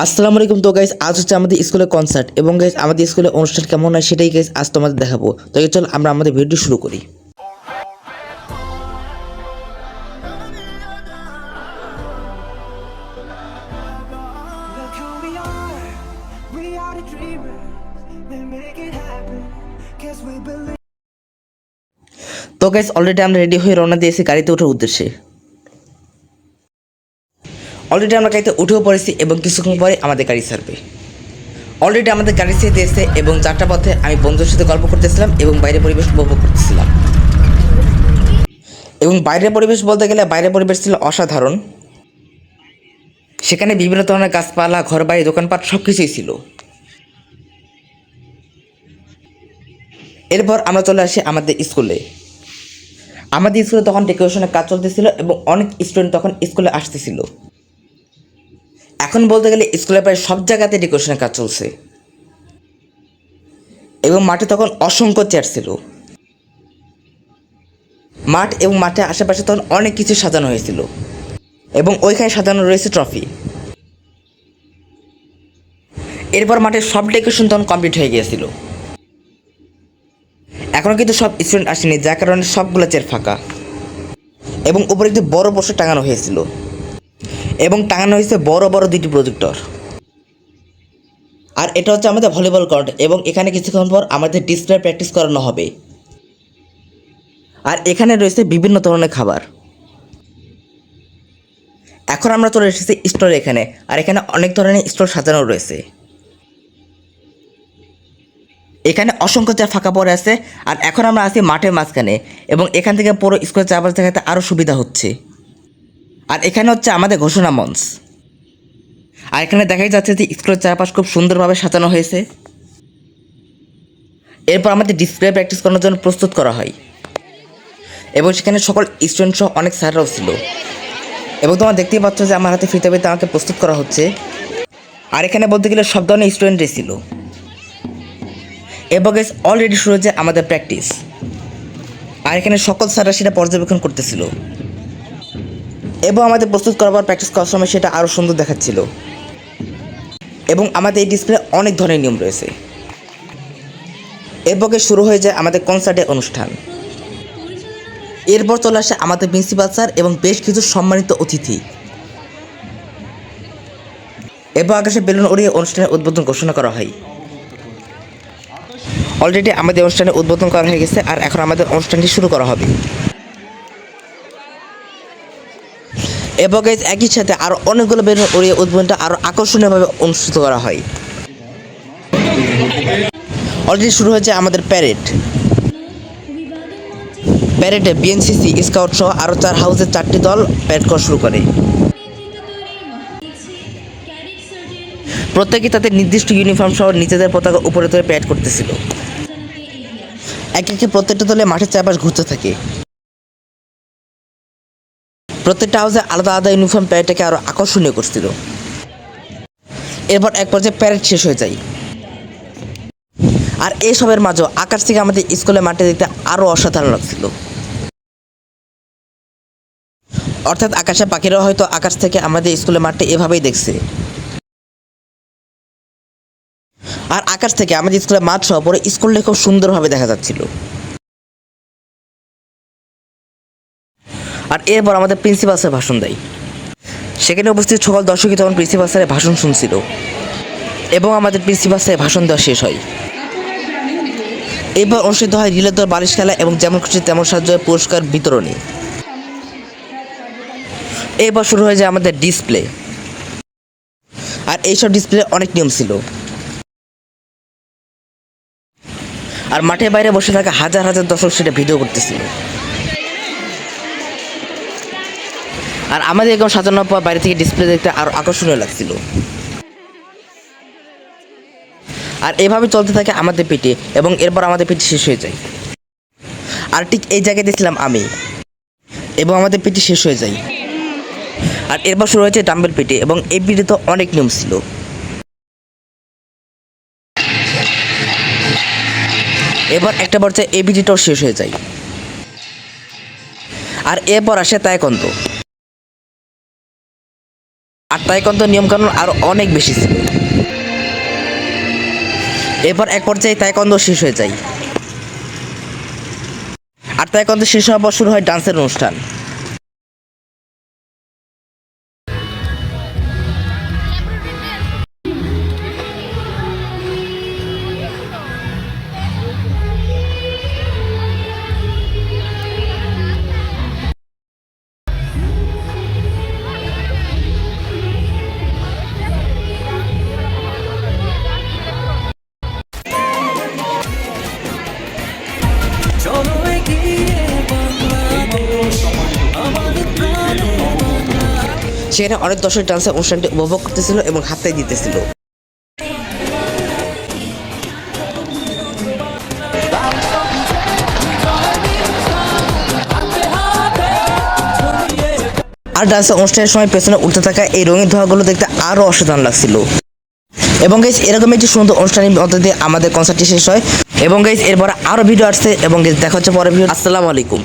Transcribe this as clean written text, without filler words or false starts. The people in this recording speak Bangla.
আসসালামু আলাইকুম। তো গাইস আজ হচ্ছে আমাদের স্কুলে কনসার্ট এবং গাইস আমাদের স্কুলে অনুষ্ঠান কেমন হয় সেটাই গাইস আজ তোমাদের দেখাবো। তো চল আমরা আমাদের ভিডিও শুরু করি। Look who we are the dreamers, we make it happen, 'cause we believe. তো গাইস অলরেডি আমরা রেডি হয়ে রওনা দিয়েছি গাড়িতে ওঠার উদ্দেশ্যে। অলরেডি আমরা গাড়িতে উঠেও পড়েছি এবং কিছুক্ষণ পরে আমাদের গাড়ি ছাড়বে। অলরেডি আমাদের গাড়ি ছেড়ে দিয়েছে এবং যাত্রা পথে আমি বন্ধুদের সাথে গল্প করতেছিলাম এবং বাইরের পরিবেশ উপভোগ করতেছিলাম। এবং বাইরের পরিবেশ বলতে গেলে বাইরের পরিবেশ ছিল অসাধারণ। সেখানে বিভিন্ন ধরনের গাছপালা, ঘরবাড়ি, দোকানপাট সব কিছুই ছিল। এরপর আমরা চলে আসি আমাদের স্কুলে। আমাদের স্কুলে তখন ডেকোরেশনের কাজ চলতেছিল এবং অনেক স্টুডেন্ট তখন স্কুলে আসতেছিল। এখন বলতে গেলে স্কুলে প্রায় সব জায়গাতে ডেকোরেশনের কাজ চলছে এবং মাঠে তখন অসংখ্য চেয়ার ছিল। মাঠ এবং মাঠের আশেপাশে তখন অনেক কিছু সাজানো হয়েছিল এবং ওইখানে সাজানো রয়েছে ট্রফি। এরপর মাঠের সব ডেকোরেশন তখন কমপ্লিট হয়ে গিয়েছিল। এখনও কিন্তু সব স্টুডেন্ট আসেনি, যার কারণে সবগুলো চেয়ার ফাঁকা এবং উপরে একটি বড় পোস্টার টাঙানো হয়েছিল এবং টাঙানো হয়েছে বড় বড় দুটি প্রজেক্টর। আর এটা হচ্ছে আমাদের ভলিবল কোর্ট এবং এখানে কিছুক্ষণ পর আমাদের ডিসপ্লে প্র্যাকটিস করানো হবে। আর এখানে রয়েছে বিভিন্ন ধরনের খাবার। এখন আমরা চলে এসেছি স্টোর এখানে, আর এখানে অনেক ধরনের স্টোর সাজানো রয়েছে। এখানে অসংখ্য চা ফাঁকা পড়ে আছে। আর এখন আমরা আছি মাঠের মাঝখানে এবং এখান থেকে পুরো স্কুলের চারপাশ দেখাতে আরও সুবিধা হচ্ছে। আর এখানে হচ্ছে আমাদের ঘোষণা মঞ্চ। আর এখানে দেখাই যাচ্ছে যে স্কুলের চারপাশ খুব সুন্দরভাবে সাজানো হয়েছে। এরপর আমাদের ডিসপ্লে প্র্যাকটিস করানোর জন্য প্রস্তুত করা হয় এবং সেখানে সকল স্টুডেন্ট সহ অনেক স্যাররাও ছিল এবং তোমরা দেখতেই পাচ্ছ যে আমার হাতে ফিতে ফিতে আমাকে প্রস্তুত করা হচ্ছে। আর এখানে বলতে গেলে সব ধরনের স্টুডেন্টই ছিল এবং অলরেডি শুরু হয়েছে আমাদের প্র্যাকটিস। আর এখানে সকল স্যাররা সেটা পর্যবেক্ষণ করতেছিল এবং আমাদের প্রস্তুত করার পর প্র্যাকটিস করার সময় সেটা আরও সুন্দর দেখাচ্ছিল। এবং আমাদের এই ডিসপ্লে অনেক ধরনের নিয়ম রয়েছে। এরপর শুরু হয়ে যায় আমাদের কনসার্টের অনুষ্ঠান। এরপর চলে আসে আমাদের প্রিন্সিপাল স্যার এবং বেশ কিছু সম্মানিত অতিথি। এরপর আকাশে বেলুন উড়িয়ে অনুষ্ঠানের উদ্বোধন ঘোষণা করা হয়। অলরেডি আমাদের অনুষ্ঠানের উদ্বোধন করা হয়ে গেছে আর এখন আমাদের অনুষ্ঠানটি শুরু করা হবে। এরপর একই সাথে আরও অনেকগুলো বেলুন উড়িয়ে উদ্বোধনটা আরও আকর্ষণীয়ভাবে অনুষ্ঠিত করা হয়। অলরেডি শুরু হয়েছে আমাদের প্যারেডে বিএনসিসি, স্কাউট সহ আরও 4 হাউসের 4টি দল প্যারেড করা শুরু করে। প্রত্যেকে তাদের নির্দিষ্ট ইউনিফর্ম সহ নিজেদের পতাকা উপরে তুলে প্যারেড করতেছিল। একে প্রত্যেকটা দলে মাঠের চারপাশ ঘুরতে থাকে। প্রত্যেকটা হাউসে আলাদা আলাদা ইউনিফর্ম প্যারেডটাকে আরও আকর্ষণীয় করছিল। এরপর এক পর্যায়ে প্যারেড শেষ হয়ে যায়। আর এসবের মাঝেও আকাশ থেকে আমাদের স্কুলের মাঠে দেখতে আরও অসাধারণ লাগছিল। অর্থাৎ আকাশে পাখিরাও হয়তো আকাশ থেকে আমাদের স্কুলের মাঠটা এভাবেই দেখছে। আর আকাশ থেকে আমাদের স্কুলের মাঠ সহ পুরো স্কুলটা খুব সুন্দরভাবে দেখা যাচ্ছিল। আর এরপর আমাদের প্রিন্সিপাল স্যার ভাষণ দেয়। সেখানে উপস্থিত সকল দর্শকই তখন প্রিন্সিপাল স্যারের ভাষণ শুনছিল এবং আমাদের প্রিন্সিপাল স্যারের ভাষণ দেওয়া শেষ হয়। এরপর অনুষ্ঠিত হয় রিলে দৌড়, বালিশ খেলা এবং যেমন খুশি তেমন সাহায্যের পুরস্কার বিতরণী। এরপর শুরু হয়ে যায় আমাদের ডিসপ্লে। আর এইসব ডিসপ্লে অনেক নিয়ম ছিল। আর মাঠের বাইরে বসে থাকা হাজার হাজার দর্শক সেটা ভিডিও করতেছিল। আর আমাদের এরকম সাজানোর পর বাইরে থেকে ডিসপ্লে দেখতে আরও আকর্ষণীয় লাগছিল। আর এভাবে চলতে থাকে আমাদের পিটি এবং এরপর আমাদের পিটি শেষ হয়ে যায়। আর ঠিক এই জায়গায় দেখছিলাম আমি এবং আমাদের পিটি শেষ হয়ে যায়। আর এরপর শুরু হয়েছে ডাম্বেল পিটি এবং এই পিটি তো অনেক নিয়ম ছিল। এবার একটা পর্যায়ে এই পিটিটাও শেষ হয়ে যায়। আর এরপর আসে তায়কোয়ান্দো। আর তাইকোয়ান্দোর নিয়মকানুন আরও অনেক বেশি ছিল। এরপর এক পর্যায়ে তাইকোয়ান্দো শেষ হয়ে যায়, আর তাইকোয়ান্দো শেষ হওয়ার পর শুরু হয় ডান্সের অনুষ্ঠান। চলো এগিয়ে বাংলাদেশ, আমাদের প্রাণের বাংলাদেশ। সেখানে অনেক দর্শক ডান্সের অনুষ্ঠানটি উপভোগ করতেছিল এবং হাততালি দিতেছিল। আর ডান্সের অনুষ্ঠানের সময় পেছনে উঠতে থাকা এই রঙিন ধোঁয়াগুলো দেখতে আরও অসাধারণ লাগছিল। এবং গাইস এরকম একটি সুন্দর অনুষ্ঠানের মধ্যে দিয়ে আমাদের কনসার্টটি শেষ হয়। এবং গাইস এরপর আরও ভিডিও আসছে, এবং গাইস দেখা হচ্ছে পরের ভিডিও। আসসালামু আলাইকুম।